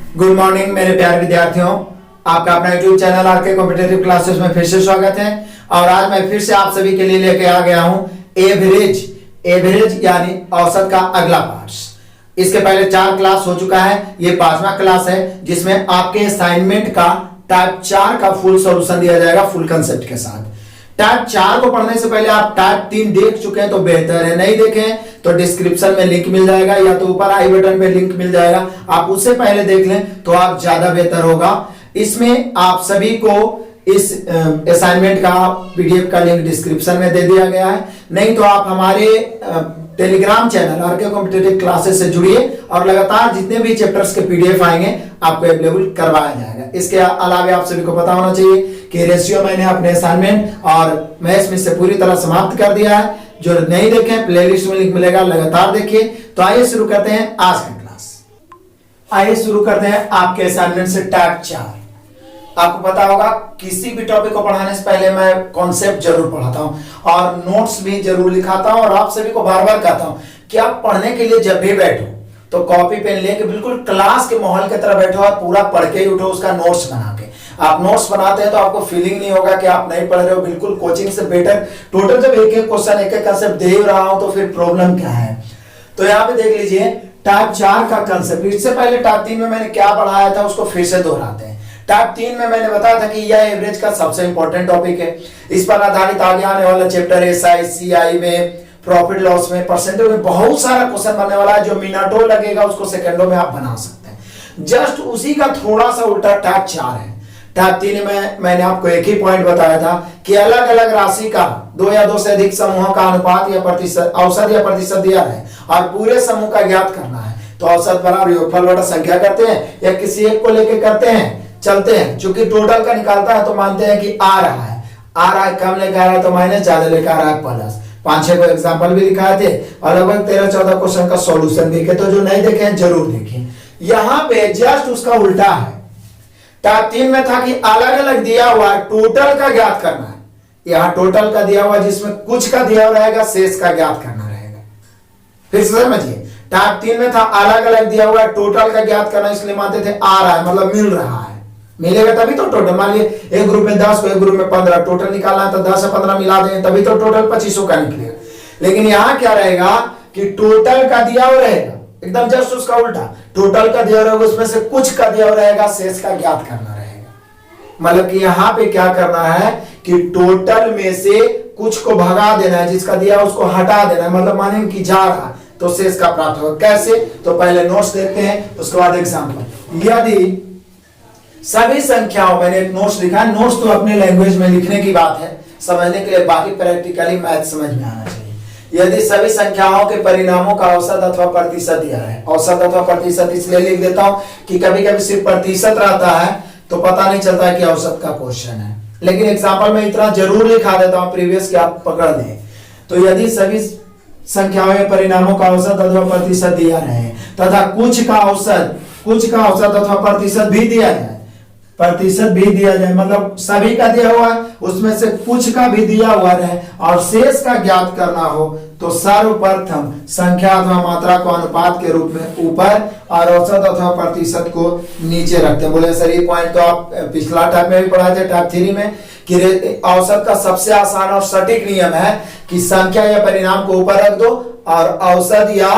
Good morning मेरे प्यारे विद्यार्थियों, आपका अपना YouTube channel RK competitive classes में फिर से स्वागत है। और आज मैं फिर से आप सभी के लिए लेके आ गया हूं एवरेज यानी औसत का अगला पार्ट। इसके पहले 4 क्लास हो चुका है, ये 5वां क्लास है जिसमें आपके असाइनमेंट का टाइप 4 का फुल सॉल्यूशन दिया जाएगा फुल कंसेप्ट के साथ। टाइप 4 को पढ़ने से पहले आप टाइप 3 देख चुके हैं तो बेहतर है, नहीं देखें तो डिस्क्रिप्शन में लिंक मिल जाएगा या तो ऊपर आई बटन पे लिंक मिल जाएगा, आप उससे पहले देख लें तो आप ज्यादा बेहतर होगा। इसमें आप सभी को इस असाइनमेंट का पीडीएफ का लिंक डिस्क्रिप्शन में दे दिया गया है, नहीं तो आप हमारे Telegram channel RK competitive classes से जुड़िए और लगातार जितने भी चैप्टर्स के पीडीएफ आएंगे आपको अवेलेबल करवाया जाएगा। इसके अलावा आप सभी को पता होना चाहिए कि रेशियो मैंने अपने असाइनमेंट और मैथ्स में से पूरी तरह समाप्त कर दिया है। जो नहीं देखें प्लेलिस्ट में लिंक मिलेगा, लगातार देखिए। तो आइए शुरू करते हैं आज का क्लास। आइए शुरू करते हैं आपके असाइनमेंट से टाइप 4। आपको पता होगा किसी भी टॉपिक को पढ़ाने से पहले मैं कॉन्सेप्ट जरूर पढ़ाता हूं और नोट्स भी जरूर लिखाता हूं और आप सभी को बार बार कहता हूं कि आप पढ़ने के लिए जब भी बैठो तो कॉपी पेन लेके बिल्कुल क्लास के माहौल की तरह बैठो और पूरा पढ़ के ही उठो, उसका नोट्स बना के। आप नोट्स बनाते हैं तो आपको फीलिंग नहीं होगा कि आप नहीं पढ़ रहे हो, बिल्कुल कोचिंग से बेटर। टोटल जब एक एक क्वेश्चन एक एक कंसेप्ट दे रहा हूं तो फिर प्रॉब्लम क्या है। तो यहाँ पे देख लीजिए टाइप 4 का कंसेप्ट। इससे पहले टाइप 3 में मैंने क्या पढ़ाया था उसको फिर से दोहराते हैं। टाइप 3 में मैंने बताया था कि यह एवरेज का सबसे इंपॉर्टेंट टॉपिक है। इस पर आधारित आगे आने वाला चैप्टर एसआई सीआई में, प्रॉफिट लॉस में, परसेंटेज में बहुत सारा क्वेश्चन बनने वाला है। जो मिनटों लगेगा उसको सेकंडों में आप बना सकते हैं। जस्ट उसी का थोड़ा सा उल्टा टाइप 4 है। टाइप 3 में मैंने आपको एक ही पॉइंट बताया था कि अलग अलग राशि का 2 या 2 से अधिक समूहों का अनुपात या प्रतिशत, औसत या प्रतिशत दिया है और पूरे समूह का ज्ञात करना है। तो औसत बराबर योगफल बटा संख्या करते हैं या किसी एक को लेके करते हैं, चलते हैं। चूंकि टोटल का निकालता है तो मानते हैं कि आ रहा है कम लेकर आ रहा है तो माइनस, ज्यादा लेकर आ रहा है प्लस। 5-6 को एग्जाम्पल भी दिखाए थे और लगभग 13-14 क्वेश्चन का सॉल्यूशन देखे। तो जो नहीं देखे हैं जरूर देखें। यहाँ पे जस्ट उसका उल्टा है। टाइप 3 में था कि अलग अलग दिया हुआ टोटल का ज्ञात करना है, यहाँ टोटल का दिया हुआ जिसमें कुछ का दिया हुआ रहेगा, शेष का ज्ञात करना रहेगा। फिर समझिए टाइप 3 में था अलग अलग दिया हुआ टोटल का ज्ञात करना, इसलिए मानते थे आ रहा है मतलब मिल रहा है, मिलेगा तभी तो टोटल। मान लिए एक ग्रुप में 10 को एक ग्रुप में 15, टोटल निकालना है तो 10 से 15 मिला देंगे तभी तो टोटल 2500 का निकलेगा। लेकिन यहाँ क्या रहेगा कि टोटल का दिया हुआ रहेगा, एकदम जस्ट उसका उल्टा। टोटल का दिया रहेगा उसमें से कुछ का दिया रहेगा, शेष का ज्ञात करना रहेगा। मतलब कि यहाँ पे क्या करना है कि टोटल में से कुछ को भगा देना है, जिसका दिया उसको हटा देना है। मतलब मानेंगे कि जा रहा तो शेष का प्राप्त होगा। कैसे? तो पहले नोट्स देखते हैं, उसके बाद एग्जाम्पल। यदि सभी संख्याओं, मैंने एक नोट्स लिखा है, नोट्स तो अपने लैंग्वेज में लिखने की बात है, समझने के लिए, बाकी प्रैक्टिकली मैथ समझ में आना चाहिए। यदि सभी संख्याओं के परिणामों का औसत अथवा प्रतिशत दिया है, औसत अथवा प्रतिशत इसलिए लिख देता हूं कि कभी कभी सिर्फ प्रतिशत रहता है तो पता नहीं चलता है कि औसत का क्वेश्चन है। लेकिन एग्जाम्पल में इतना जरूर लिखा देता हूं प्रीवियस के आप पकड़ लें। तो यदि सभी संख्याओं के परिणामों का औसत अथवा प्रतिशत दिया रहे तथा कुछ का औसत अथवा प्रतिशत भी दिया जाए, प्रतिशत भी दिया जाए, मतलब सभी का दिया हुआ है उसमें से कुछ का भी दिया हुआ रहे और शेष का ज्ञात करना हो, तो सर्वप्रथम संख्या अथवा मात्रा को अनुपात के रूप में ऊपर और औसत अथवा प्रतिशत को नीचे रखते हैं। बोले सर ये पॉइंट तो आप पिछला टाइप में भी पढ़ाए थे टाइप 3 में कि औसत का सबसे आसान और सटीक नियम है कि संख्या या परिणाम को ऊपर रख दो और औसत या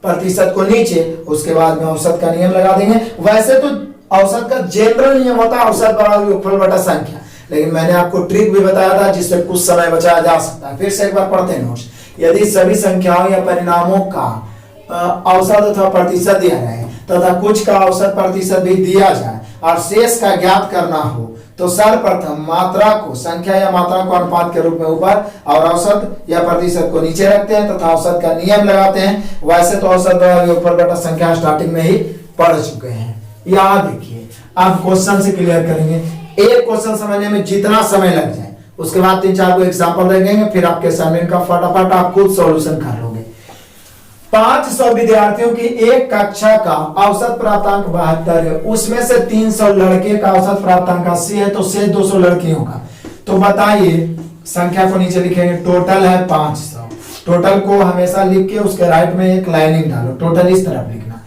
प्रतिशत को नीचे, उसके बाद में औसत का नियम लगा देंगे। वैसे तो औसत का जनरल नियम होता है औसत बराबर योगफल बटा संख्या, लेकिन मैंने आपको ट्रिक भी बताया था जिससे कुछ समय बचाया जा सकता है। फिर से एक बार पढ़ते हैं नोट्स। यदि सभी संख्याओं या परिणामों का औसत अथवा प्रतिशत दिया जाए तथा कुछ का औसत प्रतिशत भी दिया जाए और शेष का ज्ञात करना हो, तो सर्वप्रथम मात्रा को, संख्या या मात्रा को अनुपात के रूप में ऊपर और औसत या प्रतिशत को नीचे रखते हैं तथा औसत का नियम लगाते हैं। वैसे तो औसत बराबर योगफल बटा संख्या स्टार्टिंग में ही पढ़ चुके हैं। यहाँ देखिए आप क्वेश्चन से क्लियर करेंगे। एक क्वेश्चन समझने में जितना समय लग जाए उसके बाद 3-4 को एग्जांपल देंगे, फिर आपके असाइनमेंट का फटाफट आप खुद सॉल्यूशन कर लोगे। 500 विद्यार्थियों की एक कक्षा का औसत प्राप्तांक 72 है, उसमें से 300 लड़के का औसत प्राप्तांक 80 है, तो शेष 200 लड़कियों का। तो बताइए, संख्या को नीचे लिखेंगे, टोटल है 500। टोटल को हमेशा लिख के उसके राइट में एक लाइनिंग डालो, टोटल इस तरफ लिखना।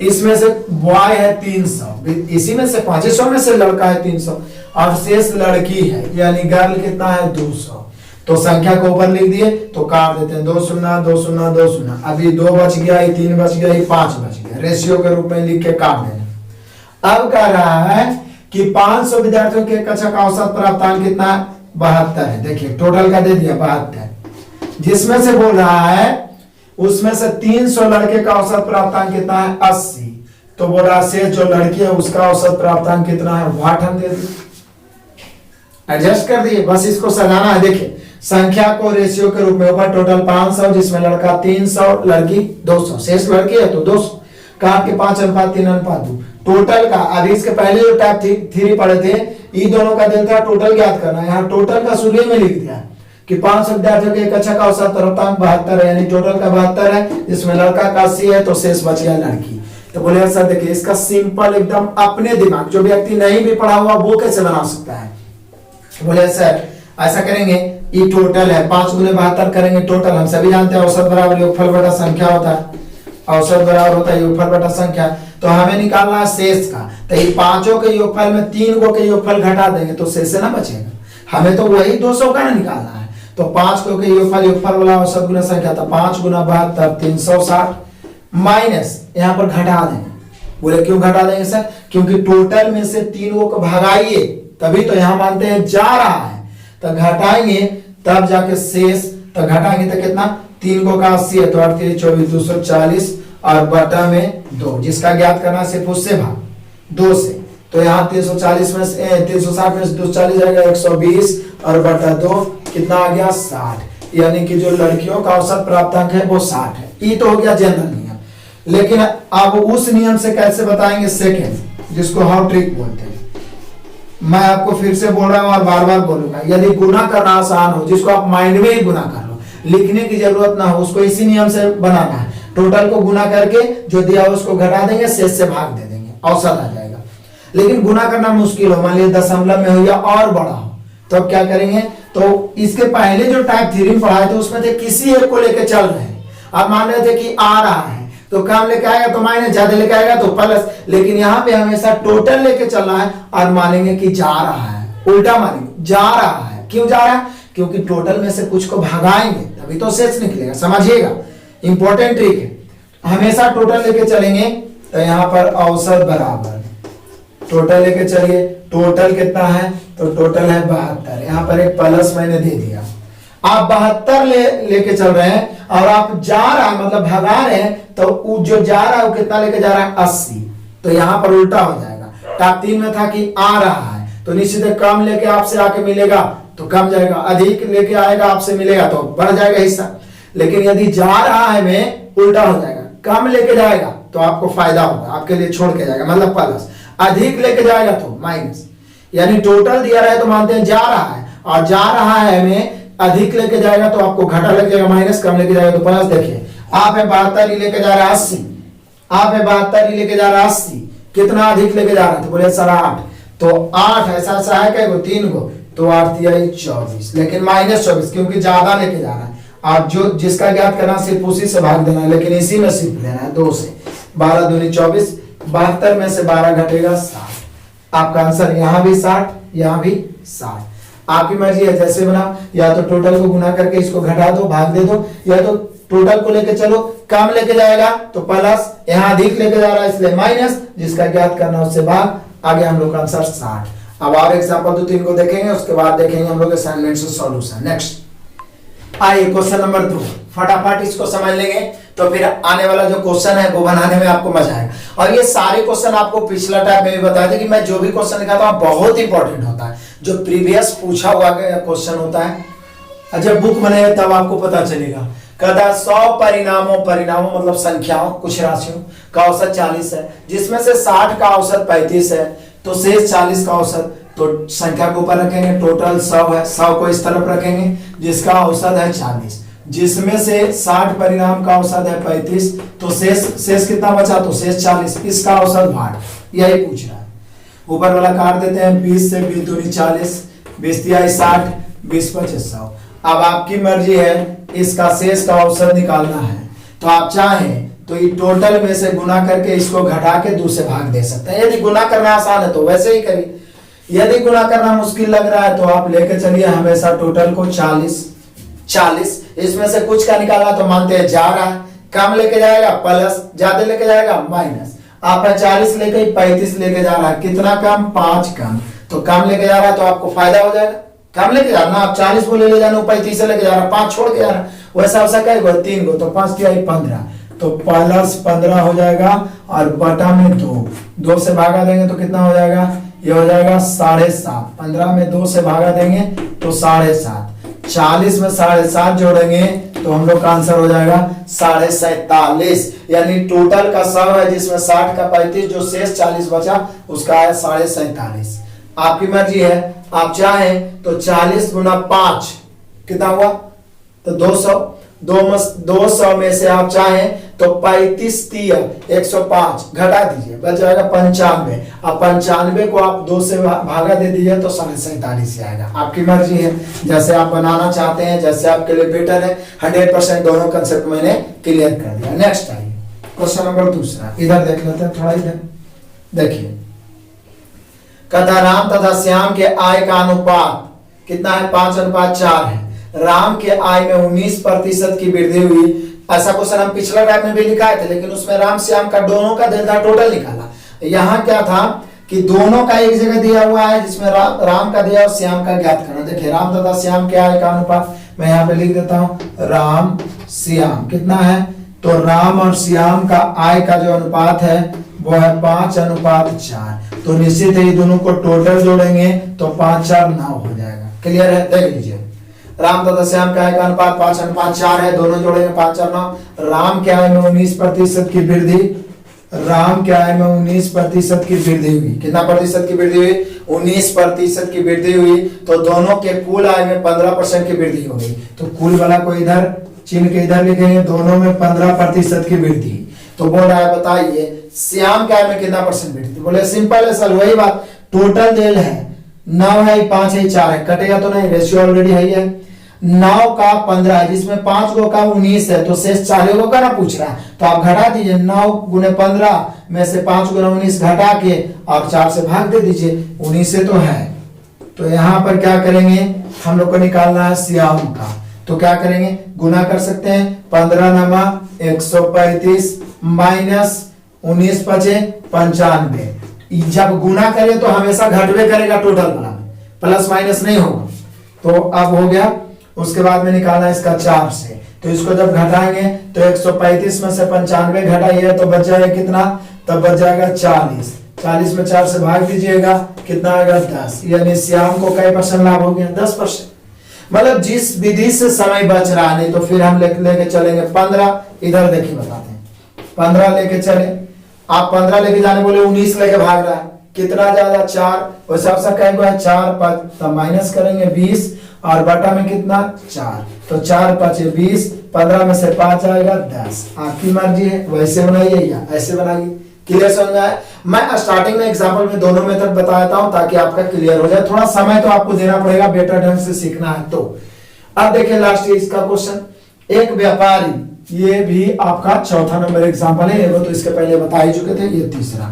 इसमें से बॉय है 300, इसी में से 500 में से लड़का है 300 और शेष लड़की है यानी गर्ल कितना है 200। तो संख्या को ऊपर लिख दिए तो काट देते हैं 2 शून्य 2 शून्य 2 शून्य। अभी 2 बच गया, 3 बच गया, 5 बच गया, रेशियो के रूप में लिख के काट देना। अब कह रहा है कि 500 विद्यार्थियों के कक्षा का औसत प्राप्तांक कितना है 72 है। देखिए टोटल का दे दिया 72, जिसमें से बोल रहा है उसमें से 300 लड़के का औसत प्राप्तांक कितना है 80। तो बोल रहा है जो लड़की है उसका औसत प्राप्तांक कितना है 8 हम दे दिए, एडजस्ट कर दिए, बस इसको सजाना है। देखिए संख्या को रेशियो के रूप में ऊपर टोटल 500 जिसमें लड़का 300 लड़की 200, शेष लड़की है तो 200 काट के 5:3:2 टोटल का। अभी इसके पहले जो टाइप 3 पढ़े थे इन दोनों का दिन था टोटल ज्ञात करना, यहाँ टोटल का शुरू में लिख दिया कि 500 विद्यार्थियों के कक्षा का औसत प्राप्तांक 72 है, यानी टोटल का 72 है, जिसमें लड़का का 80 है तो शेष बच गया लड़की। तो बोले सर देखिए इसका सिंपल एकदम अपने दिमाग, जो व्यक्ति नहीं भी पढ़ा हुआ वो कैसे बना सकता है। बोले सर ऐसा करेंगे, ये टोटल है 5 गुने 72 करेंगे टोटल, हम सभी जानते हैं औसत बराबर योगफल बटा संख्या होता है, औसत बराबर होता है योगफल बटा संख्या। तो हमें निकालना है शेष का, तो ये पांचों के योगफल में 3 गो के योगफल घटा देंगे तो शेष से ना बचेगा, हमें तो वही 200 का ना निकालना है। तो 5 को के योगफल वाला औसत गुना संख्या था 5 गुना 72 360 माइनस यहाँ पर घटा देंगे। बोले क्यों घटा देंगे सर, क्योंकि टोटल में से 3 को भगाइए तभी तो यहाँ मानते हैं जा रहा है, तो घटाएंगे तब जाके शेष, तो घटाएंगे तो कितना 3 को का 80 है तो 8 3 24 240 और बटा में 2, जिसका ज्ञात करना सिर्फ उससे भाग 2 से। तो यहाँ 340 में से 360 में से 240 जाएगा 120 और बटा 2 कितना आ गया 60, यानी कि जो लड़कियों का औसत प्राप्तांक है वो 60 है। ये तो हो गया जनरल नियम, लेकिन अब उस नियम से कैसे बताएंगे सेकेंड, जिसको हाउ ट्रिक बोलते हैं। मैं आपको फिर से बोल रहा हूं और बार बार बोलूंगा, यदि गुना करना आसान हो, जिसको आप माइंड में ही गुना कर लो, लिखने की जरूरत ना हो, उसको इसी नियम से बनाना है। टोटल को गुना करके जो दिया उसको घटा देंगे, शेष से भाग दे देंगे, औसत आ जाएगा। लेकिन गुना करना मुश्किल हो, मान लीजिए दशमलव में हो या और बड़ा हो, तो अब क्या करेंगे, तो इसके पहले जो टाइप थ्योरी में पढ़ाए थे उसमें थे किसी एक को लेके चल रहे हैं, आप मान रहे थे कि आ रहा है तो कम लेके आएगा तो माइनस, ज्यादा लेके आएगा तो प्लस, लेकिन यहाँ पे हमेशा टोटल लेके चलना है और मानेंगे कि जा रहा है, उल्टा मानेंगे जा रहा है। क्यों जा रहा है, क्योंकि टोटल में से कुछ को भगाएंगे तभी तो शेष निकलेगा, समझिएगा इंपॉर्टेंट ट्रिक है। हमेशा टोटल लेके चलेंगे तो यहाँ पर औसत बराबर टोटल लेके चलिए, टोटल कितना है तो टोटल है 72, यहाँ पर एक प्लस मैंने दे दिया। आप 72 लेके चल रहे हैं और आप जा रहा है मतलब भगा रहे हैं, तो जो जा रहा है वो कितना लेके जा रहा है 80, तो यहाँ पर उल्टा हो जाएगा। टाइप 3 में था कि आ रहा है तो निश्चित कम लेके आपसे आके मिलेगा तो कम जाएगा, अधिक लेके आएगा आपसे मिलेगा तो बढ़ जाएगा हिस्सा। लेकिन यदि जा रहा है में उल्टा हो जाएगा, कम लेके जाएगा तो आपको फायदा होगा, आपके लिए छोड़ के जाएगा मतलब प्लस, अधिक लेके जाएगा तो माइनस। यानी टोटल दिया रहा है तो मानते हैं जा रहा है, और जा रहा है में अधिक लेके जाएगा तो आपको घटा लग जाएगा माइनस, कम लेके जाएगा तो प्लस। देखिए आप है 72 लेके जा रहा है 80, आप है 72 लेके जा रहा है 80, कितना अधिक लेके जा रहा है तो बोले सर 8, तो 8 ऐसा है क्या 3 गो तो 8 24, लेकिन माइनस 24 क्योंकि ज्यादा लेके जा रहा है, और जो जिसका ज्ञात करना सिर्फ उसी से भाग देना है, लेकिन इसी में सिर्फ लेना है 2 से। 12 दूनी 24, 72 में से 12 घटेगा 60, आपका आंसर यहाँ भी 60 यहाँ भी 60। आपकी मर्जी है जैसे बना, या तो टोटल को गुना करके इसको घटा दो भाग दे दो, या तो टोटल को लेके चलो, कम लेके जाएगा तो प्लस, यहाँ अधिक लेके जा रहा है इसलिए माइनस, जिसका ज्ञात करना उससे भाग, आगे हम लोग का आंसर 60। अब और एग्जांपल 2-3 को देखेंगे, उसके बाद देखेंगे हम लोग असाइनमेंट से सॉल्यूशन। नेक्स्ट आइए क्वेश्चन नंबर 2, फटाफट इसको समझ लेंगे तो फिर आने वाला जो क्वेश्चन है वो बनाने में आपको मजा आएगा। और ये सारे क्वेश्चन आपको पिछला टाइप में भी बताया था कि मैं जो भी क्वेश्चन दिखाता हूँ बहुत इंपॉर्टेंट होता है, जो प्रीवियस पूछा हुआ क्वेश्चन होता है। जब बुक बनेगा तब आपको पता चलेगा। कहता 100 परिणामों मतलब संख्याओं कुछ राशियों का औसत 40 है, जिसमें से 60 का औसत 35 है, तो शेष 40 का औसत, तो संख्या को ऊपर रखेंगे, टोटल 100 है, 100 को इस तरफ रखेंगे जिसका औसत है 40, जिसमें से 60 परिणाम का औसत है 35, तो शेष कितना बचा तो शेष 40, इसका औसत भाग, यही पूछ रहा है। ऊपर वाला काट देते हैं, 20 से 20 दूनी 40, 20 तिहाई 60, 20 25 100। अब आपकी मर्जी है इसका शेष का औसत निकालना है, तो आप चाहें तो ये टोटल में से गुना करके इसको घटा के 2 से भाग दे सकते हैं। यदि गुना करना आसान है तो वैसे ही करिए, यदि गुना करना मुश्किल लग रहा है तो आप लेके चलिए हमेशा टोटल को 40 इसमें से कुछ का निकालना तो मानते हैं जा रहा है, कम लेके जाएगा प्लस, ज्यादा लेके जाएगा माइनस। आप 40 लेके 35 लेके जा रहा है, कितना कम 5 कम, तो कम लेके जा रहा है तो आपको फायदा हो जाएगा। कम लेके जाना आप 40 को ले जाना, 35 से लेके जा रहा, 5 छोड़ के जा रहा, वैसा वैसा कहेगा 3 को, तो 5 किया 15, तो प्लस 15 हो जाएगा और बटा में 2 से भागा देंगे तो कितना हो जाएगा, ये हो जाएगा 7.5। 15 में 2 से भागा देंगे तो 7.5, 40 में 7.5 जोड़ेंगे तो हम लोग का आंसर हो जाएगा 47.5, यानी टोटल का 100 है जिसमें 60 का 35, जो शेष 40 बचा उसका है 47.5। आपकी मर्जी है, आप चाहें तो 40 गुना 5 कितना हुआ, तो 200, 200 में से आप चाहें तो 35 3 105 घटा दीजिए, बच जाएगा 95। अब 95 को आप 2 से भागा दे दीजिए तो 47.5 आएगा। आपकी मर्जी है, जैसे आप बनाना चाहते हैं, जैसे आपके लिए बेटर है। 100% दोनों कंसेप्ट मैंने क्लियर कर दिया। नेक्स्ट आइए क्वेश्चन नंबर दूसरा, इधर देख लेते हैं थोड़ा, इधर देखिए। कहता राम तथा श्याम के आय का अनुपात कितना है, 5:4 है। राम के आय में 19% की वृद्धि हुई। ऐसा क्वेश्चन हम पिछला टाइम में भी लिखाए थे, लेकिन उसमें राम श्याम का दोनों का डेल्टा टोटल निकाला। यहाँ क्या था कि दोनों का एक जगह दिया हुआ है जिसमें राम का दिया और श्याम का ज्ञात करना। देखिए राम तथा श्याम के आय का अनुपात मैं यहाँ पे लिख देता हूँ, राम श्याम कितना है, तो राम और श्याम का आय का जो अनुपात है वो है 5:4। तो निश्चित है ये दोनों को टोटल जोड़ेंगे तो 5 4 9 हो जाएगा। क्लियर है, देख लीजिए राम तथा श्याम के आय का अनुपात 5:4 है, दोनों जोड़ेंगे 5 4 9। राम के आय में 19% की वृद्धि, राम के आय में 19% की वृद्धि हुई। कितना प्रतिशत की वृद्धि हुई, 19% की वृद्धि हुई। तो दोनों के कुल आय में 15% की वृद्धि हो गई। तो कुल वाला को इधर चिन्ह के इधर लिखेंगे, दोनों में 15% की वृद्धि। तो बोल रहा है बताइए श्याम के आय में कितना परसेंट वृद्धि, बोले सिंपल है सर, वही बात, टोटल देल है 9 है, 5 है, 4 है, कटेगा तो नहीं, रेशियो ऑलरेडी है। 9 का 15 है, जिसमें 5 गो का 19 है, तो शेष 4 गो का ना पूछ रहा है, तो आप घटा दीजिए। 9 गुने 15 में से 5 गुना 19 घटा के आप 4 से भाग दे दीजिए, 19 से तो है। तो यहाँ पर क्या करेंगे, हम लोग को निकालना है श्याम का, तो क्या करेंगे, गुना कर सकते हैं। 15 नमा 135 माइनस 19 बचे 95। जब गुना करें तो हमेशा घटवे करेगा टोटल वाला में, प्लस माइनस नहीं होगा। तो अब हो गया, उसके बाद में निकालना है इसका 4 से, तो इसको जब घटाएंगे तो 135 में से 95 घटाइए तो बच जाएगा कितना, तब बच जाएगा 40। 40 में 4 से भाग दीजिएगा, कितना आएगा 10, यानी श्याम को कई % लाभ हो गया, 10%। मतलब जिस विधि से समय बच रहा, नहीं तो फिर हम लेके चलेंगे 15। इधर देखिए बताते हैं, 15 लेके चले, आप 15 लेके जाने बोले 19 लेके भाग रहा है, कितना ज्यादा 4, वैसे आपसे कहेंगे 4 5, तब माइनस करेंगे 20 और बटा में कितना 4, तो 4 5 20, 15 में से 5 आएगा 10। आपकी मर्जी है, वैसे बनाइए या ऐसे बनाइए। क्लियर समझ आया। मैं स्टार्टिंग में एग्जांपल में दोनों मेथड बताता हूं ताकि आपका क्लियर हो जाए। थोड़ा समय तो आपको देना पड़ेगा, बेटर ढंग से सीखना है। तो अब देखिए लास्ट इसका क्वेश्चन, एक व्यापारी, ये भी आपका चौथा नंबर एग्जांपल है, वो तो इसके पहले बता ही चुके थे, ये तीसरा।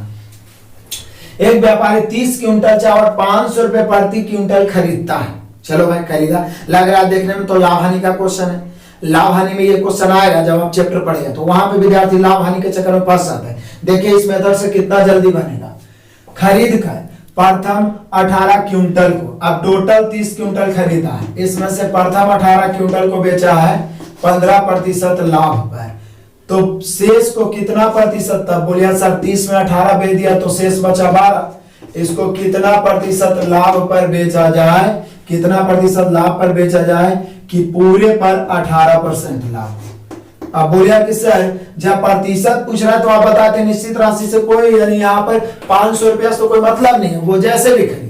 एक व्यापारी 30 क्विंटल चावल 500 रुपए प्रति क्विंटल खरीदता है। चलो भाई खरीदा, लग रहा है देखने में तो लाभ हानि का क्वेश्चन है। लाभ हानि में ये क्वेश्चन आएगा जब आप चैप्टर पढ़ेगा, तो वहां पे विद्यार्थी लाभ हानि के चक्कर में फंस जाता है। देखिए इस मेथड से कितना जल्दी बनेगा। खरीद कर प्रथम 18 क्विंटल को, अब टोटल 30 क्विंटल खरीदा है, इसमें से प्रथम 18 क्विंटल को बेचा है 15% लाभ पर, तो शेष को कितना प्रतिशत, तब बोलिए सर 30 में 18 बेच दिया तो शेष बचा 12, इसको कितना प्रतिशत लाभ पर बेचा जाए, कितना प्रतिशत लाभ पर बेचा जाए, कि पूरे पर 18% लाभ। अब बोलिए किससे है, जब प्रतिशत पूछ रहा है तो आप बताते निश्चित राशि से कोई, यानी यहाँ पर 500 रुपया तो कोई मतलब नहीं है, वो जैसे भी खरीदे।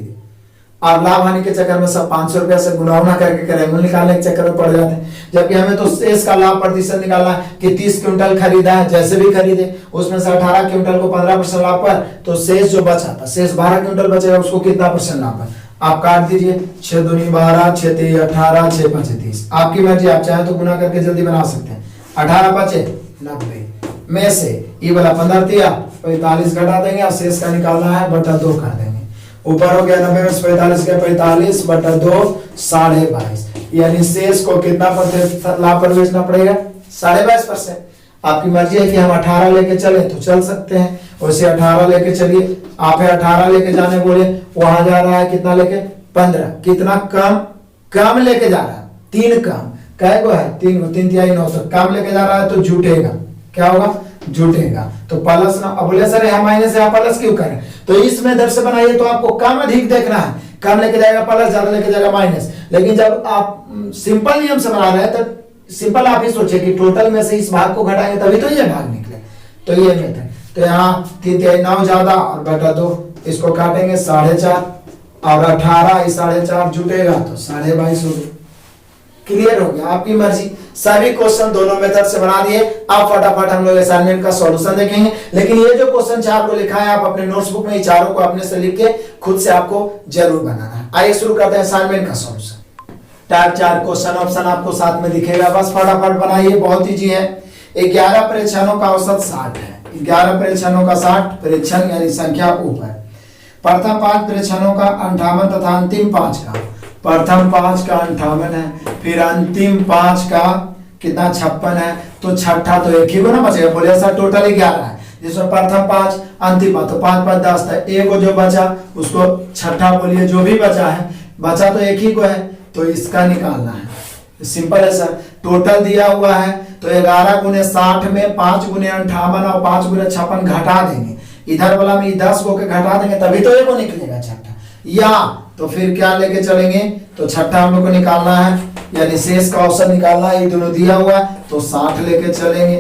और लाभ हानि के चक्कर में सब 500 रुपया से गुना करके करेंगे, निकालने के चक्कर में पड़ जाते हैं। जबकि हमें तो शेष का लाभ प्रतिशत निकालना है कि 30 क्विंटल खरीदा है, जैसे भी खरीदे उसमें से 18 क्विंटल को 15% लाभ पर, तो शेष जो बचा था, शेष 12 क्विंटल बचेगा, उसको कितना % लाभ पर आप काट दीजिए। 6 दूनी 12, 6 3 18, 6 5 30। आपकी मर्जी, आप चाहे तो गुना करके जल्दी बना सकते हैं। 18 5 90, में से ये वाला 15 दिया 45 घटा देंगे और शेष का निकालना है बटा 2 कर देंगे। ऊपर हो गया 90 में से 45 गया 45 बटा 2 22.5, यानी शेष को कितना प्रतिशत लाभ पर बेचना पड़ेगा 22.5%। आपकी मर्जी है कि हम 18 लेके चले तो चल सकते हैं, वैसे 18 लेके चलिए। आप 18 लेके जाने बोले, वहां जा रहा है कितना लेके 15, कितना कम लेके जा रहा है 3 कम, क्या को है 3 3 9 तो कम लेके जा रहा है तो जुटेगा, क्या होगा जुटेगा तो प्लस ना। अब बोले सर यहाँ माइनस है प्लस क्यों करें, तो इस मेथड से बनाइए तो आपको कम अधिक देखना है, कम लेके जाएगा प्लस, ज्यादा लेके जाएगा माइनस। लेकिन जब आप सिंपल नियम से बना रहे हैं तो सिंपल आप ही सोचे कि टोटल में से इस भाग को घटाएंगे तभी तो ये भाग निकले, तो ये मेथड। तो यहाँ 3 3 9 ज्यादा और बटा 2, इसको काटेंगे 4.5 और 18 4.5 जुटेगा तो 22.5 हो गया। क्लियर हो गया, आपकी मर्जी। सभी क्वेश्चन दोनों मेथड से बना दिए। अब फटाफट हम लोग असाइनमेंट का सॉल्यूशन देखेंगे, लेकिन ये जो क्वेश्चन 4 को लिखा है आप अपने नोटबुक में चारों को अपने से लिख के खुद से आपको जरूर बनाना है। आइए शुरू करते हैं असाइनमेंट का सॉल्यूशन। टाइप 4 क्वेश्चन ऑप्शन आपको साथ में दिखेगा, बस फटाफट बनाइए, बहुत ईजी है। 11 परीक्षणों का औसत 60 है, 11 परीक्षणों का 60 परीक्षण यानी संख्या ऊपर। प्रथम 5 परीक्षणों का 58 तथा अंतिम 5 का, प्रथम 5 का 58 है, फिर अंतिम 5 का कितना 56 है, तो छठा तो एक ही को ना बचेगा। बोले सर टोटल 11 है, जिसमें प्रथम 5 अंतिम 5 तो 5 5 10 था, एक जो बचा उसको छठा बोलिए, जो भी बचा है बचा तो एक ही को है तो इसका निकालना है। सिंपल है सर, टोटल दिया हुआ है तो 11 गुने 60 में 5 गुने 58 और 5 गुने 56 घटा देंगे, इधर वाला में 10 को के घटा देंगे तभी तो ये को निकलेगा छठा, या तो फिर क्या लेके चलेंगे तो छठा हम लोग को निकालना है, यानी शेष का औसत निकालना है। ये दोनों दिया हुआ है तो 60 लेके चलेंगे,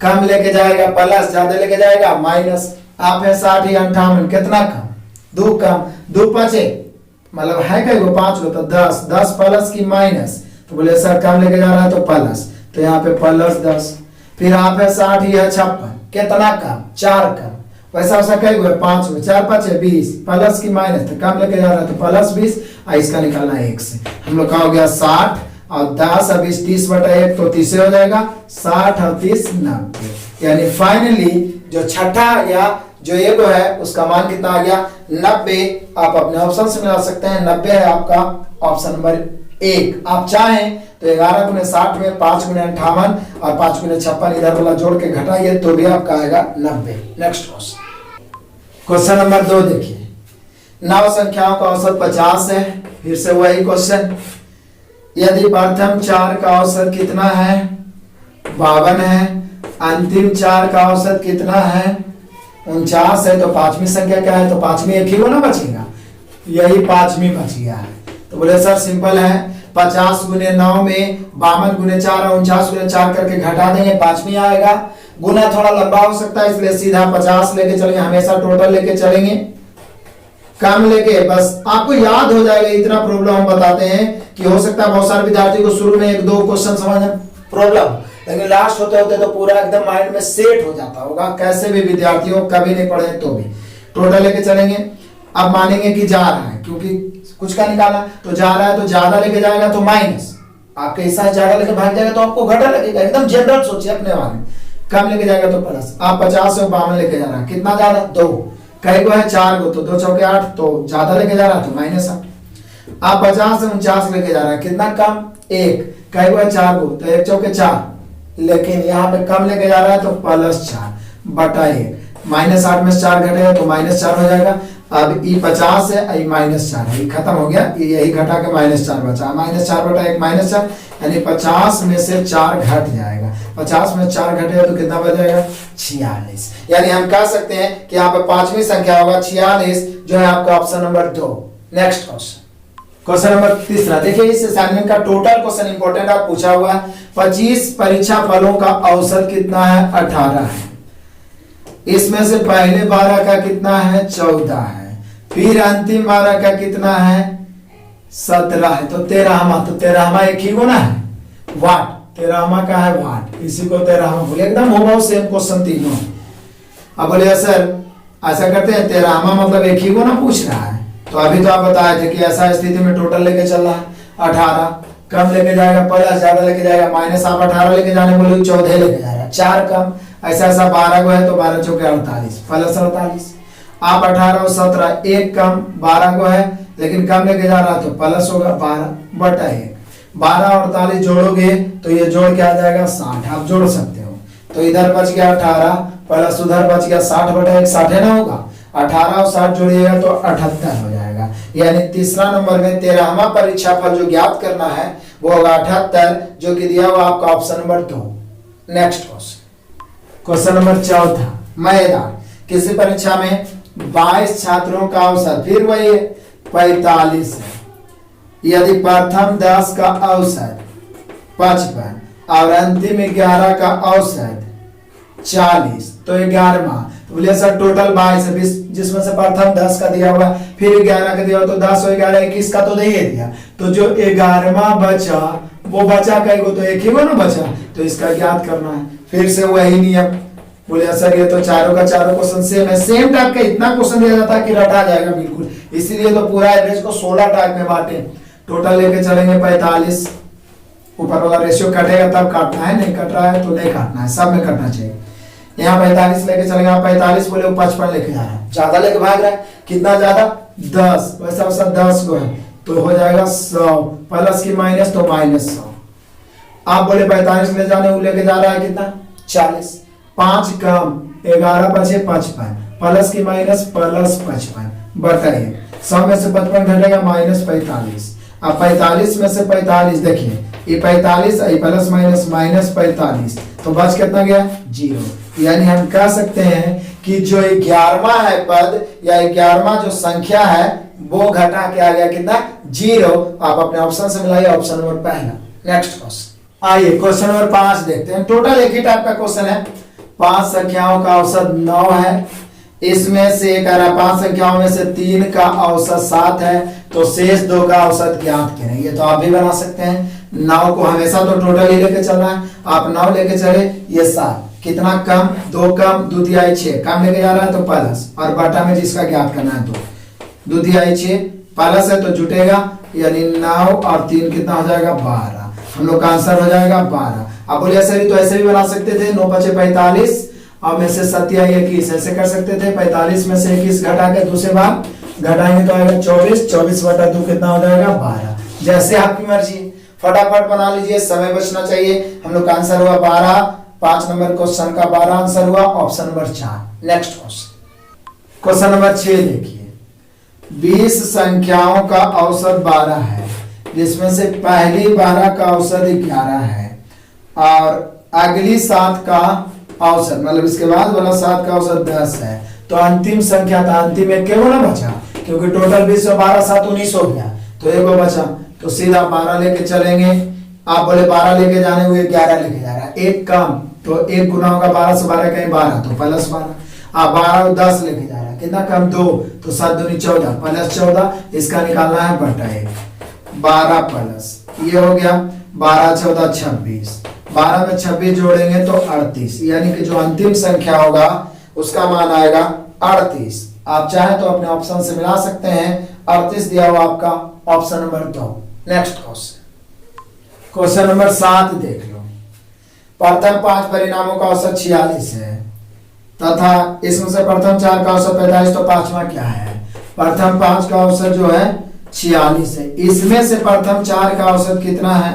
कम लेके जाएगा प्लस, ज्यादा लेके जाएगा माइनस। आप है 60 या 58, कितना कम 2 कम, 2 बचे मतलब है कई को 5 को तो 10 10 प्लस की माइनस, तो बोले सर कम लेके जा रहा है तो प्लस, तो यहाँ पे प्लस 10। फिर आप है 60 या 56, कितना कम 4 कम, वैसा वैसा कई को 5 को 4 5 20 प्लस की माइनस, तो कम लेके जा रहा है तो प्लस 20, इसका निकालना है 1 से। हम लोग का हो गया 60 और 10 और 20 30 बटा 1 तो 30 हो जाएगा, 60 और 30 90, यानी फाइनली जो छठा या जो ये को है उसका मान कितना आ गया 90। आप अपने ऑप्शन से मिला सकते हैं, 90 है आपका ऑप्शन नंबर 1। आप चाहें तो 11 गुने 60 में 5 गुने 58 और 5 गुने 56 इधर वाला जोड़ के घटाइए तो भी आपका आएगा 90। नेक्स्ट क्वेश्चन नंबर 2 देखिए, 9 संख्याओं का औसत 50 है। फिर से वही क्वेश्चन, यदि प्रथम 4 का औसत कितना है 52 है, अंतिम 4 का औसत कितना है 49 है, तो पांचवी संख्या क्या है, तो पांचवी एक ही को ना बचेगा, यही पांचवी बच गया है। तो बोले सर सिंपल है, 50 गुने 9 में 52 गुने 4 और 49 गुने 4 करके घटा देंगे, पांचवी आएगा। गुना थोड़ा लंबा हो सकता है इसलिए सीधा 50 लेके चलेंगे, हमेशा टोटल लेके चलेंगे, कम लेके बस आपको याद हो जाएगा। इतना प्रॉब्लम हम बताते हैं कि हो सकता है बहुत सारे विद्यार्थी को शुरू में 1 2 क्वेश्चन समझ में प्रॉब्लम, लेकिन लास्ट होते होते तो पूरा एकदम माइंड में सेट हो जाता होगा। कैसे भी विद्यार्थियों कभी नहीं पढ़े तो भी टोटल लेके चलेंगे। अब मानेंगे कि जा रहा है, क्योंकि कुछ का निकाला तो जा रहा है, तो ज्यादा लेके जाएगा तो माइनस, आपके हिस्सा ज्यादा लेके भाग जाएगा तो आपको घटा लगेगा। एकदम जनरल सोचिए अपने बारे में, कम लेके जाएगा तो प्लस। आप 50 से 52 लेके जा रहा है, कितना ज्यादा 2, कई को है 4 को तो 2 चौके 8, तो ज्यादा लेके जा रहा है तो माइनस 8। आप 50 से 49 लेके जा रहा है, कितना कम 1, कई को है 4 को तो 1 चौके 4, लेकिन यहाँ पे कम लेके जा रहा है तो प्लस 4 बटा 1, माइनस 8 में 4 घटेगा तो माइनस 4 हो जाएगा। अब ई 50 है, ई माइनस 4 है, खत्म हो गया, यही घटा के माइनस 4 बचा, माइनस 4 बटा 1 माइनस 4, यानी 50 में से 4 घट जाएगा। 50 में 4 घटेगा तो कितना बच जाएगा 46। यानी हम कह सकते हैं कि यहाँ पे पांचवी संख्या होगा 46, जो है आपका option number 2। Next question number 3, देखिए इस असाइनमेंट का टोटल क्वेश्चन इंपॉर्टेंट आप पूछा हुआ है। 25 परीक्षा फलों का औसत कितना है 18 है, इसमें से पहले 12 का कितना है 14 है, फिर अंतिम 12 का कितना है 17 है, तो 13वां, तो 13वां एक ही गुना है वाट, 13वां का है वाट, इसी को 13वां बोले। एकदम होगा सेम क्वेश्चन तीनों। अब बोले सर ऐसा करते हैं 13वां मतलब एक ही गुना पूछ रहा है, तो अभी तो आप बताए थे कि ऐसा स्थिति में टोटल लेके चल रहा है 18, कम लेके जाएगा प्लस, ज्यादा लेके जाएगा माइनस। आप 18 लेके जाने बोले 14 लेके जा रहा है, 4 कम ऐसा ऐसा 12 को है तो 12 चौके 48 प्लस 48। आप 18 और 17 एक कम 12 को है लेकिन कम लेके जा रहा तो प्लस होगा 12 बटा 1। 12 और 48 जोड़ोगे तो ये जोड़ के आ जाएगा 60। आप जोड़ सकते हो तो इधर बच गया 18 प्लस उधर बच गया 60 बटा 1, 60 है ना होगा। 18 और 60 जोड़िएगा तो 78 हो जाएगा। यानी तीसरा नंबर में 13वां परीक्षा फल जो ज्ञात करना है वो होगा 78, जो कि दिया हुआ आपका option number 2। Next question number 4 मैदान। किसी परीक्षा में 22 छात्रों का औसत फिर वही 45 है। यदि प्रथम 10 का औसत 55 और अंतिम 11 का औसत 40 तो 11वां, तो बोलिए सर टोटल 22 है, जिसमें से प्रथम 10 का दिया हुआ फिर 11 का दिया हुआ तो 10 और 11 21 का तो नहीं दिया, तो जो 11वां बचा वो बचा कई को, तो एक ही को ना बचा, तो इसका ज्ञात करना है। फिर से वही नियम, बोले सर ये तो चारों का चारों क्वेश्चन सेम है, सेम टाइप का इतना क्वेश्चन दिया जाता है कि रटा जाएगा बिल्कुल, इसीलिए तो पूरा एवरेज को 16 टाइप में बांटे। टोटल लेके चलेंगे 45, ऊपर वाला रेशियो कटेगा तब काटना है, नहीं कट रहा है तो नहीं काटना है, सब में कटना चाहिए। यहाँ 45 लेके चलेंगे, आप 45 बोले 55 लेके जा रहा है, ज्यादा लेके भाग रहा है, कितना ज्यादा 10, वैसा वैसा 10 को है तो हो जाएगा 100 प्लस की माइनस तो -100। आप बोले 45 ले जाने, वो लेके जा रहा है कितना 40, 5 कम 11 बचे 55 प्लस की माइनस प्लस 55 बताइए 100 में से 55 घटेगा -45। अब 45 में से 45 देखिए ये 45 प्लस माइनस -45 तो बच कितना गया 0। यानी हम कह सकते हैं कि जो 11वां है पद या 11वां जो संख्या है वो घटा के आ गया कितना 0। आप अपने ऑप्शन से मिलाइए, ऑप्शन नंबर पहला। नेक्स्ट क्वेश्चन आइए, क्वेश्चन नंबर 5 देखते हैं। टोटल एक ही टाइप का क्वेश्चन है, 5 संख्याओं का औसत 9 है, इसमें से कह रहा 5 संख्याओं में से 3 का औसत 7 है, तो शेष 2 का औसत ज्ञात करें। ये तो आप भी बना सकते हैं, 9 को हमेशा तो टोटल ही लेके चलना है, आप 9 लेके चले, ये 7 कितना कम 2 कम 2 तिहाई 6 कम लेके जा रहा है तो प्लस, और बटा में जिसका ज्ञात करना है 2 तिहाई 6 प्लस है तो जुटेगा, यानी 9 और 3 कितना हो जाएगा 12। हम लोग का आंसर हो जाएगा 12। अब बोलिए ऐसे तो ऐसे भी बना सकते थे, 9 बचे 45 और में से 7 21 ऐसे कर सकते थे, 45 में से 21 घटा के 2 से बाहर घटाएंगे तो आएगा 24, 24 बटा 2 कितना हो जाएगा 12। जैसे आपकी मर्जी, फटाफट बना लीजिए, समय बचना चाहिए। हम लोग का आंसर हुआ 12, 5 नंबर क्वेश्चन का 12 आंसर हुआ, option number 4। Next question number 6 देखिए, 20 संख्याओं का औसत 12 है, जिसमें से पहली 12 का औसत 11 है और अगली 7 का औसत मतलब इसके बाद वाला 7 का औसत 10 है, तो अंतिम संख्या था, अंतिम एक क्यों ना बचा, क्योंकि टोटल 20 और 12 7 19 हो गया, तो एक वो बचा, तो सीधा 12 लेके चलेंगे। आप बोले 12 लेके जाने हुए 11 लेके जा रहा है, एक कम तो 1 गुना होगा 12 से 12 कहीं 12 तो प्लस 12। आप 12 और 10 लेके जा रहा है, कितना कम 2 तो 7 दूनी 14 प्लस 14, इसका निकालना है बटा 1, 12 प्लस ये हो गया 12 14 26, 12 में 26 जोड़ेंगे तो 38, यानी कि जो अंतिम संख्या होगा उसका मान आएगा 38। आप चाहे तो अपने ऑप्शन से मिला सकते हैं, 38 दिया हुआ आपका option number 2। Next question number 7 देख लो, प्रथम 5 परिणामों का औसत 46 है तथा इसमें से प्रथम 4 का औसत 45, तो पांचवा क्या है, प्रथम 5 का औसत जो है 46 है, इसमें से प्रथम 4 का औसत कितना है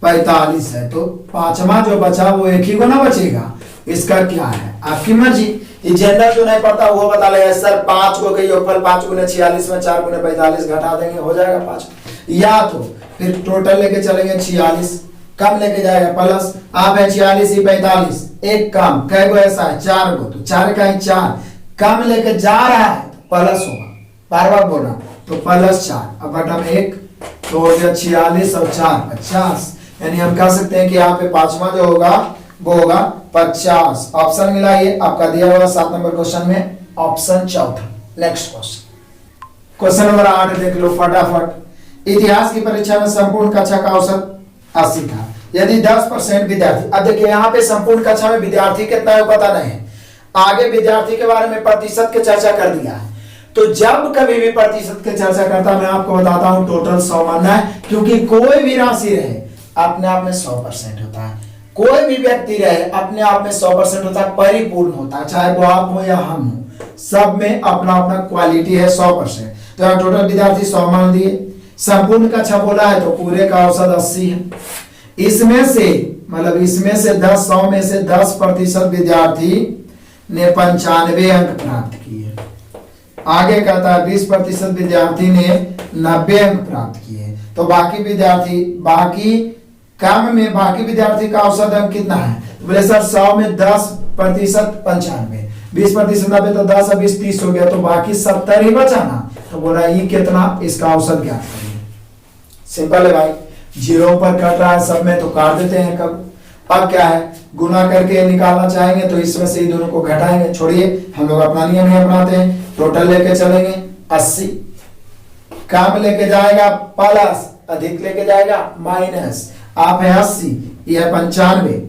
45 है, तो पांचवा जो बचा वो एक ही को ना बचेगा, इसका क्या है आपकी मर्जी। ये जनरल जो नहीं पता वो बता लेगा, सर 5 को के योगफल 5 गुने 46 में 4 गुने 45 घटा देंगे हो जाएगा 5, या तो फिर टोटल लेके चलेंगे 46 कम लेके जाएगा प्लस, आप है 46 ही 45 एक कम कै गो ऐसा है 4 गो, तो 4 का 4 कम लेके जा रहा है तो प्लस होगा, बार बार बोलना तो प्लस 4, अब बटा में 1 तो हो गया 46 और 4 50, यानी हम कह सकते हैं कि यहाँ पे पांचवा जो होगा वो होगा 50। ऑप्शन मिलाइए, आपका दिया हुआ 7 नंबर क्वेश्चन में ऑप्शन चौथा। नेक्स्ट क्वेश्चन नंबर 8 देख लो फटाफट। इतिहास की परीक्षा में संपूर्ण कक्षा का औसत 80 था, यदि 10% विद्यार्थी, अब देखिए यहाँ पे संपूर्ण कक्षा में विद्यार्थी कितना है पता नहीं है, आगे विद्यार्थी के बारे में प्रतिशत की चर्चा कर दिया है, तो जब कभी भी प्रतिशत की चर्चा करता मैं आपको बताता हूं टोटल 100 मानना है, क्योंकि कोई भी राशि रहे अपने आप में 100% होता है, कोई भी व्यक्ति रहे अपने आप में 100% होता है, परिपूर्ण होता है, चाहे वो आप हो या हम हो, सब में अपना अपना क्वालिटी है 100%। तो यहाँ टोटल विद्यार्थी 100 मान दिए। संपूर्ण कक्षा बोला है तो पूरे का औसत 80 है। इसमें से मतलब इसमें से 100 में से 10% विद्यार्थी ने 95 अंक प्राप्त किए। आगे कहता है 20% विद्यार्थी ने 90 अंक प्राप्त किए। तो बाकी विद्यार्थी का औसत अंक कितना है? तो बोले सर 100 में 10% 95, 20% 90, तो 10 और 20 30 हो गया, तो बाकी 70 ही बचा ना। तो बोला ये कितना, इसका औसत ज्ञात करिए। सिंपल है भाई, जीरो पर कट रहा है सब में तो काट देते हैं कब। अब क्या है, गुना करके निकालना चाहेंगे तो इसमें से ही दोनों को घटाएंगे। छोड़िए, हम लोग अपना नियम ही अपनाते हैं। टोटल लेके चलेंगे 80, कम लेके जाएगा प्लस, अधिक लेके जाएगा माइनस। आप है 80, ये है 95,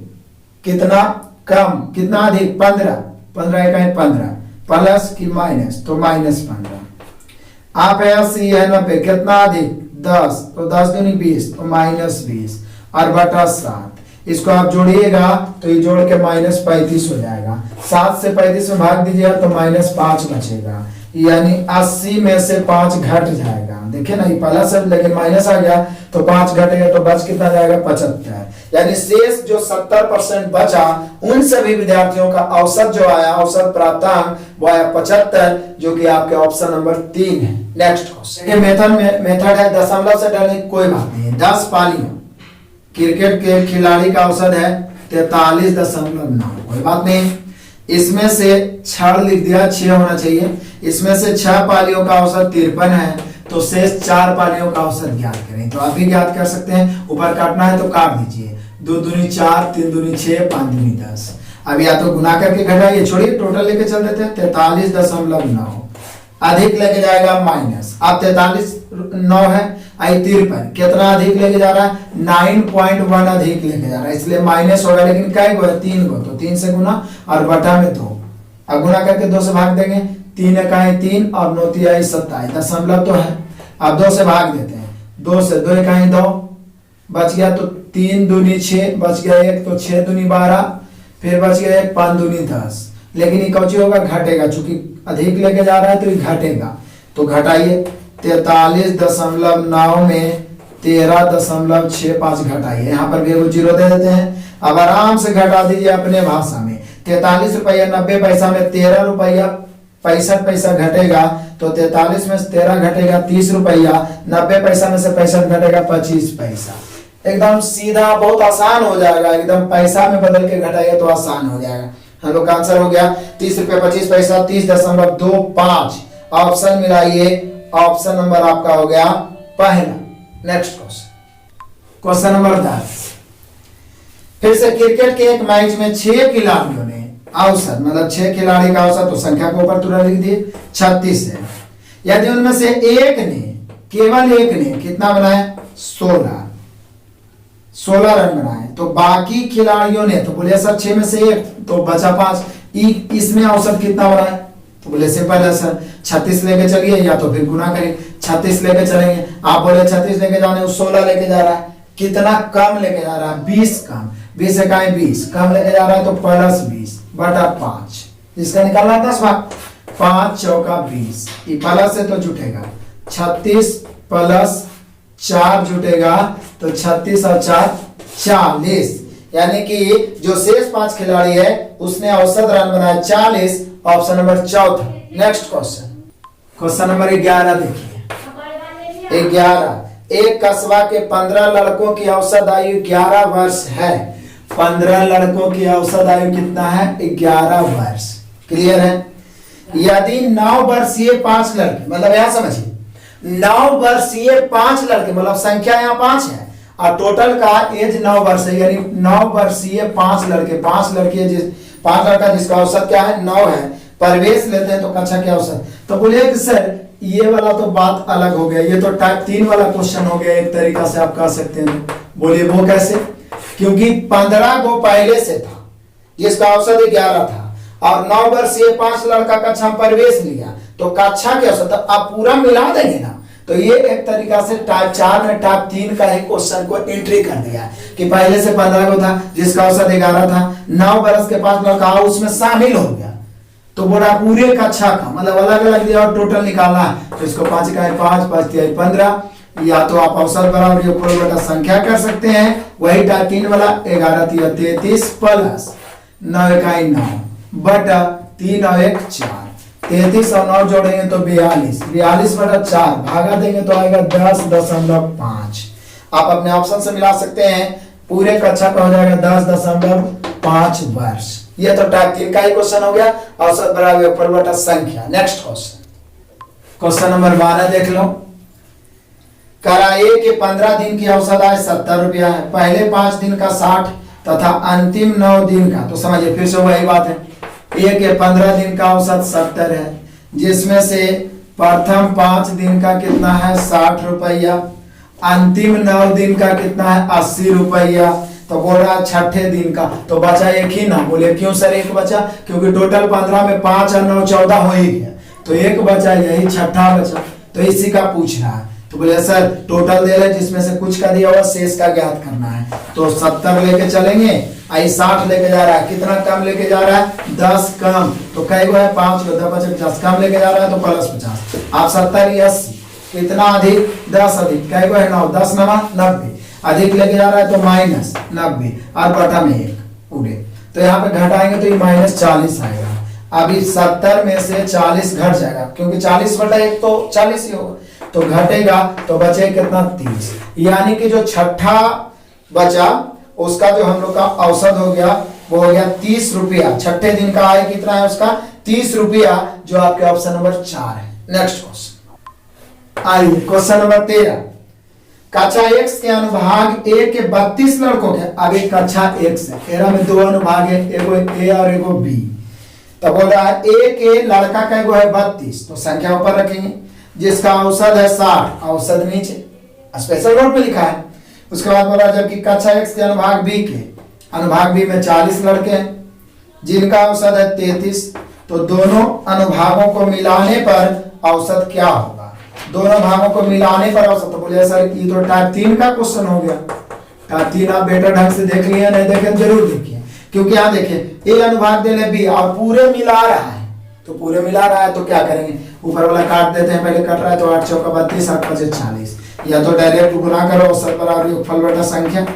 कितना कम कितना अधिक 15, 15 इकाई 15, प्लस की माइनस, तो -15। आप है 80, है 90, कितना अधिक 10, तो 10 दूनी 20, तो -20 और बटा 7। इसको आप जोड़िएगा तो ये जोड़ के -35 हो जाएगा। 7 से 35 में भाग दीजिएगा तो -5 बचेगा, यानी 80 में से 5 घट जाएगा। देखिए ना, ये प्लस है लेकिन माइनस आ गया तो 5 घटेगा तो बच कितना जाएगा 75। यानी शेष जो 70% बचा उन सभी विद्यार्थियों का औसत जो आया, औसत प्राप्तांक वो आया 75, जो कि आपके ऑप्शन नंबर 3 है। नेक्स्ट क्वेश्चन, मेथड है दशमलव से डालने, कोई बात नहीं। 10 पालियों क्रिकेट के खिलाड़ी का औसत है 43.9, कोई बात नहीं। इसमें से 6 लिख दिया, 6 होना चाहिए। इसमें से 6 पालियों का औसत 53 है, तो शेष 4 पालियों का औसत ज्ञात करें। तो अभी ज्ञात कर सकते हैं, ऊपर काटना है तो काट दीजिए। 2 दूनी 4, 3 दूनी 6, 5 दूनी 10। अब या तो गुना करके घटाइए, छोड़िए टोटल लेके चल देते हैं। 43.9 अधिक लेके जाएगा माइनस। अब 43.9 है, आई 53, कितना अधिक लेके जा रहा है 9.1 अधिक लेके जा रहा है, इसलिए माइनस होगा। लेकिन क्या गो है 3 गो, तो 3 से गुना और बटा में 2। अब गुना करके 2 से भाग देंगे, 3 इकाई 3 और 9 तिहाई 27, दशमलव तो है। अब 2 से भाग देते हैं, 2 से 2 इकाई 2 बच गया, तो 3 दूनी 6 बच गया 1, तो 6 दूनी 12, फिर बच गया 1, 5 दूनी 10। लेकिन ये कौची होगा, घटेगा, चूंकि अधिक लेके जा रहा है तो ये घटेगा। तो घटाइए, 43.9 में 13.65 घटाइए, यहाँ पर भी वो 0 दे देते हैं। अब आराम से घटा दीजिए अपने भाषा में। 43 रुपया 90 पैसा में 13 रुपया 65 पैसा घटेगा, तो 43 में से 13 घटेगा 30 रुपया, 90 पैसा में से 65 घटेगा 25 पैसा। एकदम सीधा, बहुत आसान हो जाएगा। एकदम पैसा में बदल के घटाइए तो आसान हो जाएगा। हम लोग का आंसर हो गया 30 रुपया 25 पैसा, 30.25। ऑप्शन मिलाइए, ऑप्शन नंबर आपका हो गया पहला। Next question number 10। फिर से क्रिकेट के एक मैच में 6 खिलाड़ियों ने औसत, मतलब 6 खिलाड़ी का औसत, तो संख्या को ऊपर तुरंत लिख दिए 36 है। यदि उनमें से एक ने, केवल एक ने कितना बनाया 16 रन बनाए, तो बाकी खिलाड़ियों ने, तो बोले सर 6 में से 1 तो बचा 5, इसमें औसत कितना हो रहा है? तो बोले सिंपल है सर, 36 लेके चलिए या तो फिर गुना करिए। 36 लेके चलेंगे, आप बोले 36 लेके जाने, 16 लेके जा रहा है, कितना कम लेके जा रहा है 20 कम, 20 इकाई 20 कम लेके जा रहा है, तो प्लस 20 बटा 5। इसका निकालना 10 भाग, 5 चौका 20, ये प्लस से तो जुटेगा 36 प्लस 4 जुटेगा, तो 36 और 4 40। यानी कि जो शेष 5 खिलाड़ी है उसने औसत रन बनाया 40। Option number 4। Next question number 11 देखिए। 11, एक कस्बा के 15 लड़कों की औसत आयु 11 वर्ष है। 15 लड़कों की औसत आयु कितना है 11 वर्ष। क्लियर है? यदि 9 वर्षीय 5 लड़के, मतलब यहां समझिए 9 वर्षीय 5 लड़के, मतलब संख्या यहाँ 5 है और टोटल का एज 9 वर्ष है, यानी 9 वर्षीय 5 लड़के, 5 लड़के 5 लड़का जिसका औसत क्या है 9 है, प्रवेश लेते हैं तो कक्षा के औसत। तो बोलिए कि सर ये वाला तो बात अलग हो गया, ये तो टाइप 3 वाला क्वेश्चन हो गया, एक तरीका से आप कह सकते हैं। बोलिए वो कैसे? क्योंकि 15 को पहले से था जिसका औसत 11 था, और 9 वर्षीय 5 लड़का कक्षा प्रवेश लिया, तो कक्षा के औसत आप पूरा मिला देंगे ना, तो ये एक तरीका से टाइप 4 में टाइप 3 का ही क्वेश्चन को एंट्री कर दिया कि पहले से 15 को था जिसका औसत 11 था, 9 बरस के पास लड़का उसमें शामिल हो गया, तो बोला पूरे कक्षा का मतलब अलग अलग दिया और टोटल निकालना है, तो इसको 5 का 5 5 3 15, या तो आप औसत बराबर योगफल बटा संख्या कर सकते हैं, वही टाइप 3 वाला 11 3 33 प्लस 9 इकाई 9 बटा 3 और 1 4, 33 और 9 जोड़ेंगे तो 42, 42 बटा 4 भागा देंगे तो आएगा 10.5। आप अपने ऑप्शन से मिला सकते हैं, पूरे कक्षा का हो जाएगा 10.5 वर्ष। ये तो टाइप 3 का ही क्वेश्चन हो गया, औसत बराबर योगफल बटा संख्या। नेक्स्ट क्वेश्चन नंबर 12 देख लो। कराए के 15 दिन की औसत आय 70 रुपया है, पहले 5 दिन का 60 तथा अंतिम 9 दिन का, तो समझिए फिर से वही बात है, ए के 15 दिन का औसत 70 है, जिसमें से प्रथम 5 दिन का कितना है 60 रुपया, अंतिम 9 दिन का कितना है 80 रुपया, तो बोल रहा है छठे दिन का, तो बचा एक ही ना। बोले क्यों सर एक बचा? क्योंकि टोटल 15 में 5 और 9 14 हो ही गया, तो एक बचा, यही छठा बचा, तो इसी का पूछ रहा है। तो बोले सर टोटल दे रहे जिसमें से कुछ का दिया हुआ शेष का ज्ञात करना है, तो 70 लेके चलेंगे, आई 60 लेके जा रहा है, कितना कम लेके जा रहा है 10 कम, तो कई गो है 5 को 10 कम लेके जा रहा है तो प्लस 50, आप 70 80 कितना अधिक 10 अधिक, कई गो है 9 10 9 90, अधिक लेके जा रहा है तो माइनस 90 और बटा में 1 उड़े, तो यहाँ पे घटाएंगे तो ये -40 आएगा। अभी 70 में से 40 घट जाएगा, क्योंकि 40 बटा 1 तो 40 ही होगा, तो घटेगा तो बचे कितना 30, यानी कि जो छठा बचा उसका जो हम लोग का औसत हो गया वो हो गया 30 रुपया। छठे दिन का आय कितना है उसका 30 रुपया, जो आपके ऑप्शन नंबर 4 है। नेक्स्ट क्वेश्चन आइए, क्वेश्चन नंबर 13। कक्षा X के अनुभाग A के 32 लड़कों के, अब एक कक्षा X है, 13 में 2 अनुभाग है, एगो A और एगो B, तो बोल रहा है A के लड़का का एगो है 32, तो संख्या ऊपर रखेंगे, जिसका औसत है 60, औसत नीचे स्पेशल नोट में लिखा है। उसके बाद बोला जबकि कक्षा X के अनुभाग B के, अनुभाग B में 40 लड़के हैं जिनका औसत है 33, तो दोनों अनुभागों को मिलाने पर औसत क्या होगा? दोनों भागों को मिलाने पर औसत, तो बोले सर ये तो टाइप 3 का क्वेश्चन हो गया। टाइप 3 आप बेटर ढंग से देख लिए, नहीं देखे जरूर देखिए, क्योंकि यहाँ देखिए A अनुभाग दे ले B और पूरे मिला रहा है, तो पूरे मिला रहा है तो क्या करेंगे, ऊपर वाला काट देते हैं, पहले कट रहा है तो 8 चौका 32 8 5 40, या तो डायरेक्ट गुना करो औसत बराबर योगफल बटा संख्या,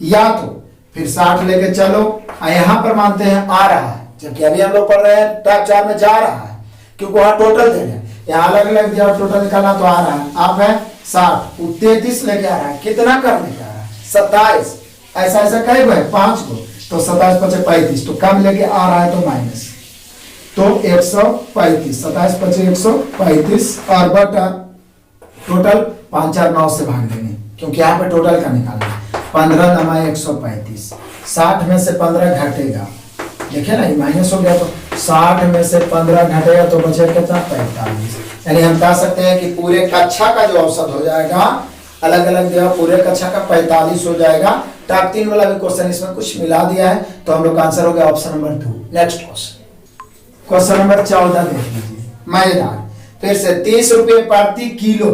या तो फिर 60 लेके चलो, यहाँ पर मानते हैं आ रहा है, जबकि अभी हम लोग पढ़ रहे हैं टाइप 4 में जा रहा है, क्योंकि वहां टोटल दे रहे हैं, यहाँ अलग अलग दिया टोटल निकालना तो आ रहा है, आप है 60 33 लेके आ रहा है, कितना कर लेके आ रहा है 27, ऐसा ऐसा कई गो है 5 गो, तो 27 5 35, तो कम लेके आ रहा है तो माइनस, तो 135, 27 5 135 और बटा टोटल 5 और 9 से भाग देंगे, क्योंकि यहाँ पे टोटल का निकालना है, 15 9 135, 60 में से 15 घटेगा, देखिए ना ये माइनस हो गया, तो 60 में से 15 घटेगा तो बचेगा कितना 45, यानी हम कह सकते हैं कि पूरे कक्षा का जो औसत हो जाएगा अलग अलग जगह पूरे कक्षा का 45 हो जाएगा। टाइप 3 वाला भी क्वेश्चन इसमें कुछ मिला दिया है, तो हम लोग का आंसर हो गया option number 2। Next question number 14 देख लीजिए, मजेदार, फिर से 30 रुपये प्रति किलो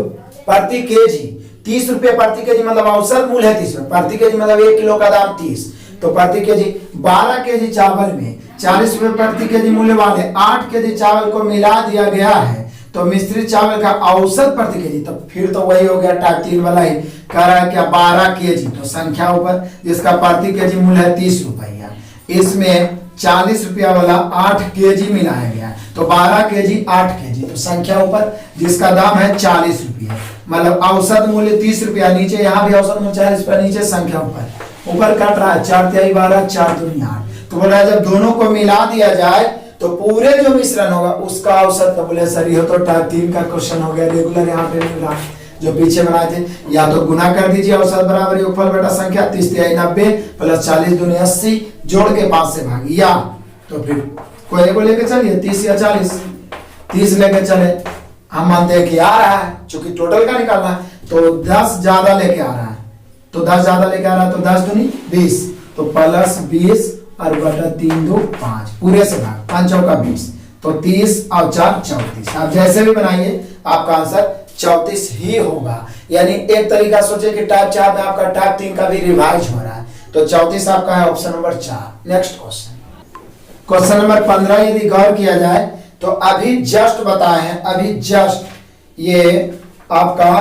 प्रति केजी, 30 रुपये प्रति केजी मतलब औसत मूल्य है 30 रुपये प्रति केजी, मतलब 1 किलो का दाम 30, तो प्रति केजी 12 केजी चावल में 40 रुपये प्रति केजी मूल्य वाले 8 केजी चावल को मिला दिया गया है, तो मिश्रित चावल का औसत प्रति केजी, तो फिर तो वही हो गया टाइप 3 वाला ही, कह रहा है क्या 12 केजी, तो संख्या ऊपर, जिसका प्रति केजी मूल्य है 30 रुपया, इसमें 40 रुपया वाला 8 केजी मिलाया गया, तो 12 केजी 8 केजी, तो संख्या ऊपर, जिसका दाम है 40 रुपया, मतलब औसत मूल्य 30 रुपया, नीचे यहाँ भी औसत मूल्य 40 रुपया, नीचे संख्या ऊपर कट रहा है 4 तिहाई 12 4 दूनी 8, तो बोल रहा है जब दोनों को मिला दिया जाए तो पूरे जो मिश्रण होगा उसका औसत, तो बोले सर ये तो टाइप 3 का क्वेश्चन हो गया, रेगुलर यहाँ पे मिल रहा जो पीछे बनाए थे, या तो गुना कर दीजिए औसत बराबर योगफल बटा संख्या, 30 तिहाई 90 प्लस 40 दूनी 80, जोड़ के 5 से भाग, या तो फिर कोई को लेके चलिए 30 या 40, 30 लेके चले, हम मानते हैं कि आ रहा है, चूंकि टोटल का निकालना है, तो 10 ज्यादा लेके आ रहा है, तो 10 ज्यादा लेके आ रहा है, तो 10 दूनी 20, तो प्लस 20 और बटा 3 2 5, पूरे से भाग 5 चौका 20, तो 30 और 4 34, आप जैसे भी बनाइए आपका आंसर 34 ही होगा। यानी एक तरीका सोचे कि टाइप 4 में आपका टाइप 3 का भी रिवाइज हो रहा है, तो 34 आपका है option number 4। Next question number 15 यदि गौर किया जाए तो अभी जस्ट बताए हैं, अभी जस्ट ये आपका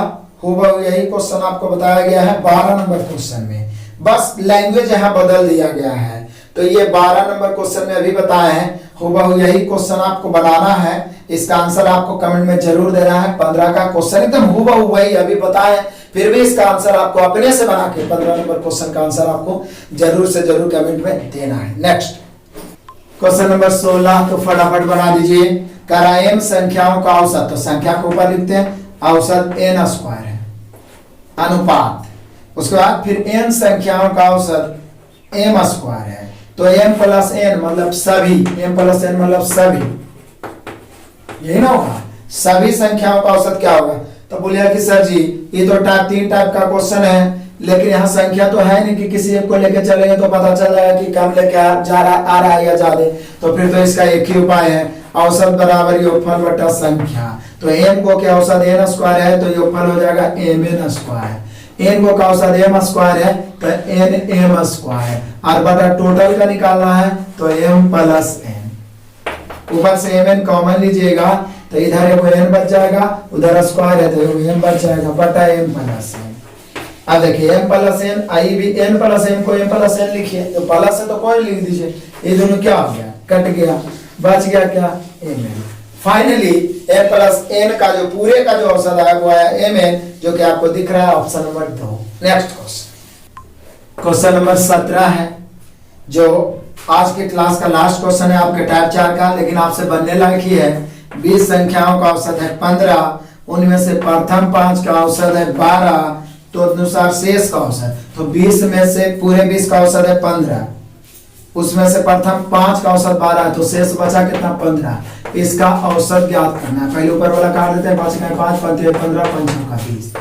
हूबहू यही क्वेश्चन आपको बताया गया है 12 नंबर क्वेश्चन में, बस लैंग्वेज यहाँ बदल दिया गया है। तो ये 12 नंबर क्वेश्चन में अभी बताए हैं, हूबहू यही क्वेश्चन आपको बनाना है, इसका आंसर आपको कमेंट में जरूर देना है। 15 का क्वेश्चन एकदम हूबहू वही अभी बताए, फिर भी इसका आंसर आपको अपने से बना के 15 नंबर क्वेश्चन का आंसर आपको जरूर से जरूर कमेंट में देना है। नेक्स्ट क्वेश्चन नंबर 16 तो फटाफट बना दीजिए। कराएम संख्याओं का औसत, तो संख्या के ऊपर लिखते हैं औसत n स्क्वायर है, अनुपात, उसके बाद फिर n संख्याओं का औसत m स्क्वायर है, तो m प्लस n मतलब सभी, m प्लस n मतलब सभी, यही ना होगा, सभी संख्याओं का औसत क्या होगा। तो बोलिए कि सर जी ये तो टाइप 3 टाइप का क्वेश्चन है, लेकिन यहाँ संख्या तो है नहीं कि किसी एक को लेके चलेंगे तो पता चल जाएगा कि कम लेके जा रहा आ रहा है या ज्यादा, तो फिर तो इसका एक ही उपाय है, औसत बराबर योगफल बटा संख्या। तो m को क्या औसत n स्क्वायर है तो योगफल हो जाएगा mn स्क्वायर, n को का औसत m स्क्वायर है तो nm स्क्वायर, और बटा टोटल का निकालना है तो m प्लस n, ऊपर से mn कॉमन लीजिएगा तो इधर एगो n बच जाएगा, उधर स्क्वायर है तो एगो m बच जाएगा बटा m प्लस n। अब देखिए m प्लस n, आई भी n प्लस m को m प्लस n लिखिए, तो प्लस है तो कोई लिख दीजिए, ये दोनों क्या हो गया, कट गया, बच गया क्या mn। Finally m plus n का जो पूरे का जो औसत आया वो आया mn, जो कि आपको दिख रहा है option number 2। Next question number 17 है, जो आज के क्लास का लास्ट क्वेश्चन है आपके टाइप 4 का, लेकिन आपसे बनने लायक ही है। 20 संख्याओं का औसत है 15, उनमें से प्रथम 5 का औसत है 12, तो अनुसार शेष का औसत, तो 20 में से पूरे 20 का औसत है 15, उसमें से प्रथम 5 का औसत 12 है, तो शेष बचा कितना 15, इसका औसत ज्ञात करना है। पहले ऊपर वाला काट देते हैं, 5 का 5, 15, 5 का 20,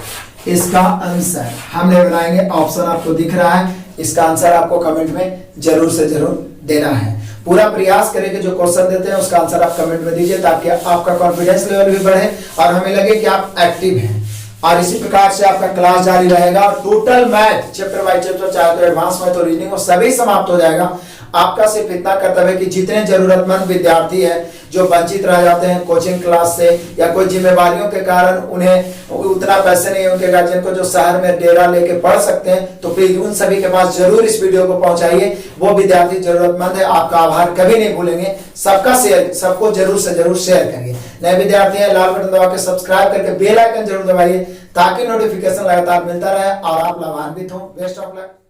इसका आंसर हमने बनाएंगे, ऑप्शन आपको दिख रहा है, इसका आंसर आपको कमेंट में जरूर से जरूर देना है। पूरा प्रयास करें कि जो क्वेश्चन देते हैं उसका आंसर आप कमेंट में दीजिए, ताकि आपका कॉन्फिडेंस लेवल भी बढ़े और हमें लगे कि आप एक्टिव हैं। और इसी प्रकार से आपका क्लास जारी रहेगा। Total math chapter by chapter, चाहे तो एडवांस मैथ और रीजनिंग, वो सभी समाप्त हो जाएगा। आपका सिर्फ इतना कर्तव्य कि जितने जरूरतमंद विद्यार्थी हैं जो वंचित रह जाते हैं कोचिंग क्लास से या कोई जिम्मेवारियों के कारण उन्हें उतना पैसे नहीं है उनके गार्जियन को जो शहर में डेरा लेके पढ़ सकते हैं, तो प्लीज उन सभी के पास जरूर इस वीडियो को पहुंचाइए। वो विद्यार्थी जरूरतमंद है, आपका आभार कभी नहीं भूलेंगे। सबका शेयर, सबको जरूर से जरूर शेयर करिए। नए विद्यार्थी हैं, लाल बटन दबा के सब्सक्राइब करके बेल आइकन जरूर दबाइए, ताकि नोटिफिकेशन लगातार मिलता रहे और आप लाभान्वित हो। Best of luck.